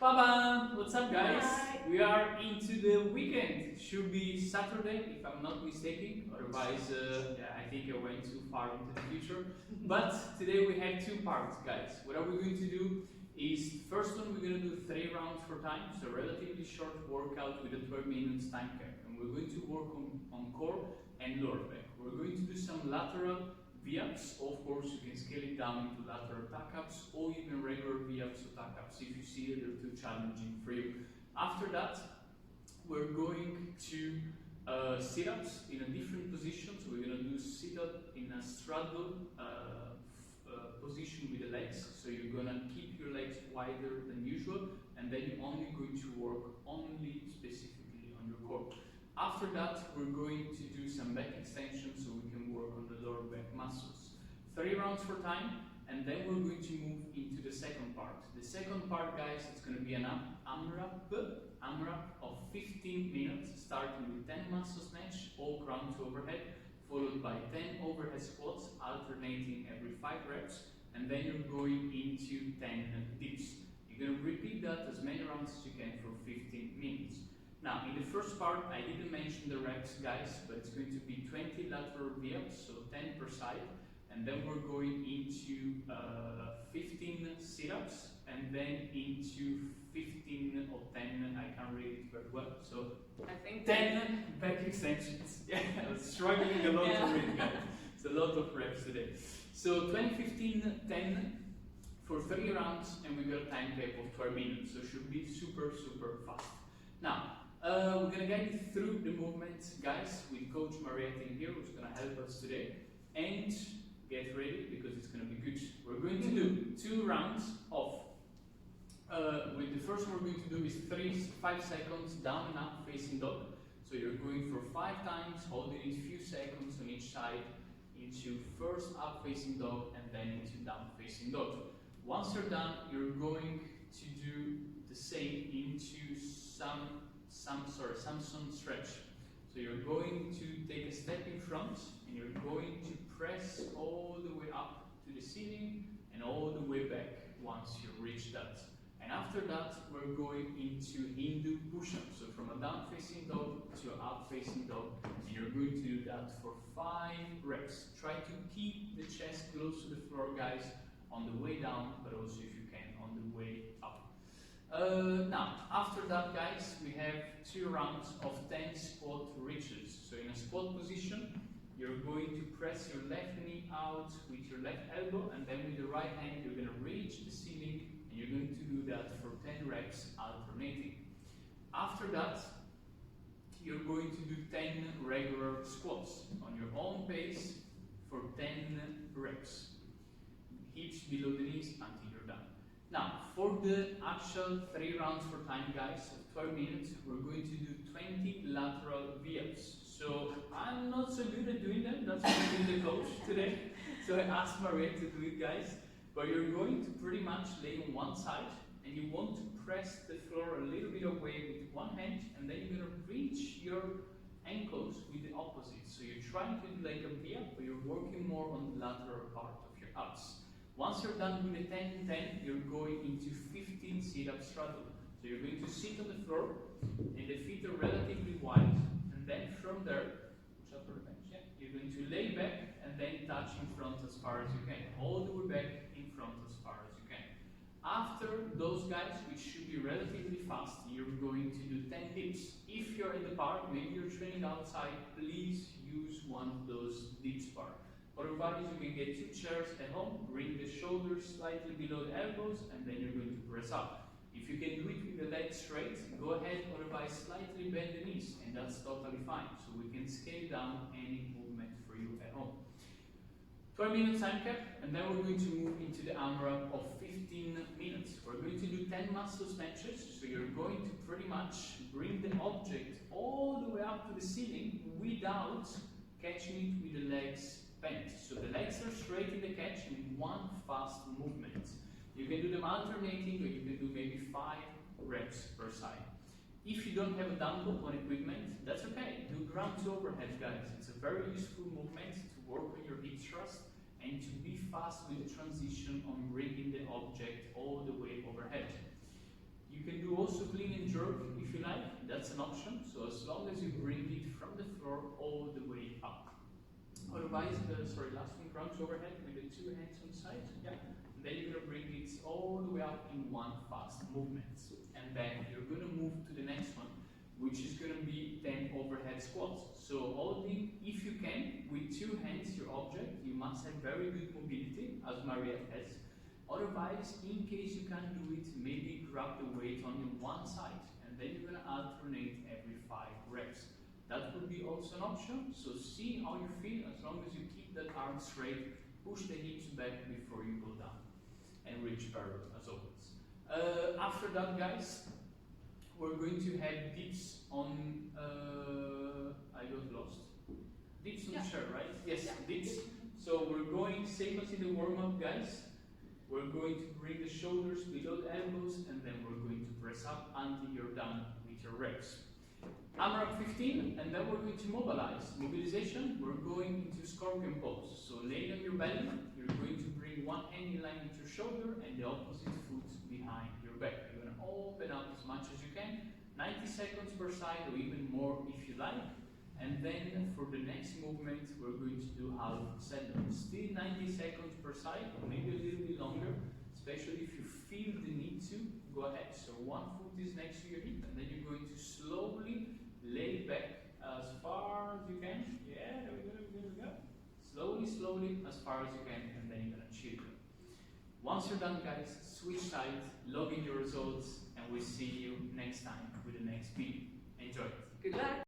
Baba! What's up, guys? Hi. We are into the weekend. Should be Saturday, if I'm not mistaken. Otherwise, I think I went too far into the future. But today we have two parts, guys. What are we going to do is, first one, we're going to do 3 rounds for time. So relatively short workout with a 12 minutes time cap. And we're going to work on core and lower back. We're going to do some lateral V-ups. Of course, you can scale it down into lateral tuck-ups or even regular V-ups or tuck-ups if you see that they're too challenging for you. After that, we're going to sit-ups in a different position. So we're going to do sit-up in a straddle position with the legs. So you're going to keep your legs wider than usual, and then you're only going to work only specifically on your core. After that, we're going to do some back extensions so we can work on the lower back muscles. 3 rounds for time, and then we're going to move into the second part. The second part, guys, it's going to be an AMRAP of 15 minutes, starting with 10 muscle snatch, all ground to overhead, followed by 10 overhead squats, alternating every 5 reps, and then you're going into 10 dips. You're going to repeat that as many rounds as you can for 15 minutes. Now, in the first part, I didn't mention the reps, guys, but it's going to be 20 lateral V-ups, so 10 per side, and then we're going into 15 sit-ups, and then into 15 or 10, I can't read it very well, so I think 10 back extensions. Yeah, I was struggling a lot to read, guys. It's a lot of reps today. So 20, 15, 10 for 3 rounds, and we got a time cap of 12 minutes, so it should be super fast. Now, we're going to guide you through the movements, guys, with Coach Marietta in here, who's going to help us today. And get ready, because it's going to be good. We're going to do 2 rounds of, with the first one we're going to do is 5 seconds down and up facing dog. So you're going for 5 times, holding it a few seconds on each side, into first up facing dog, and then into down facing dog. Once you're done, you're going to do the same into Samson stretch. So you're going to take a step in front, and you're going to press all the way up to the ceiling and all the way back once you reach that. And after that, we're going into Hindu push-up. So from a down facing dog to an up facing dog, and you're going to do that for 5 reps. Try to keep the chest close to the floor, guys, on the way down, but also if you can on the way up. Now, after that, guys, we have 2 rounds of 10 squat reaches. So in a squat position, you're going to press your left knee out with your left elbow, and then with the right hand, you're going to reach the ceiling, and you're going to do that for 10 reps alternating. After that, you're going to do 10 regular squats on your own pace for 10 reps. Hips below the knees until you're done. Now, for the actual 3 rounds for time, guys, of 12 minutes, we're going to do 20 lateral V-ups. So I'm not so good at doing them, that's why I'm the coach today. So I asked Maria to do it, guys. But you're going to pretty much lay on one side, and you want to press the floor a little bit away with one hand, and then you're going to reach your ankles with the opposite. So you're trying to do like a V-up, but you're working more on the lateral part of your abs. Once you're done with the 10-10, you're going into 15 sit-up straddle. So you're going to sit on the floor, and the feet are relatively wide, and then from there, push up on the bench, you're going to lay back, and then touch in front as far as you can, all the way back in front as far as you can. After those, guys, which should be relatively fast, you're going to do 10 dips. If you're in the park, maybe you're training outside, please use one of those dips bar. Otherwise, you can get 2 chairs at home, bring the shoulders slightly below the elbows, and then you're going to press up. If you can do it with the legs straight, go ahead, otherwise slightly bend the knees, and that's totally fine. So we can scale down any movement for you at home. 12 minutes time cap, and then we're going to move into the AMRAP of 15 minutes. We're going to do 10 muscle snatches, so you're going to pretty much bring the object all the way up to the ceiling without catching it with the legs bent. So the legs are straight in the catch with one fast movement. You can do them alternating, or you can do maybe 5 reps per side. If you don't have a dumbbell on equipment, that's okay. Do ground to overhead, guys. It's a very useful movement to work on your hip thrust and to be fast with the transition on bringing the object all the way overhead. You can that's an option. So as long as you bring it from the floor all the way up. Otherwise, last one, crunch overhead with the two hands on the side. Yeah. And then you're gonna bring it all the way up in one fast movement. And then you're gonna move to the next one, which is gonna be 10 overhead squats. So holding, if you can, with two hands your object, you must have very good mobility, as Mariette has. Otherwise, in case you can't do it, maybe grab the weight on one side, and then you're gonna alternate every 5 reps. That would be also an option. So see how you feel. As long as you keep that arm straight, push the hips back before you go down, and reach parallel as always. After that, guys, we're going to have dips on. I got lost. Dips on the chair, right? Yes, dips. So we're going same as in the warm-up, guys. We're going to bring the shoulders below the elbows, and then we're going to press up until you're done with your reps. AMRAP 15, and then we're going to mobilize. Mobilization, we're going into scorpion pose. So laying on your belly, you're going to bring one hand in line with your shoulder and the opposite foot behind your back. You're going to open up as much as you can, 90 seconds per side or even more if you like. And then for the next movement, we're going to do half sandal. Still 90 seconds per side, or maybe a little bit longer, especially if you feel the need to. Go ahead. So one foot is next to your hip, and then you're going to slowly lay back as far as you can. Yeah, there we go. Slowly, slowly, as far as you can, and then you're gonna chill. Once you're done, guys, switch side, log in your results, and we'll see you next time with the next video. Enjoy it. Good luck.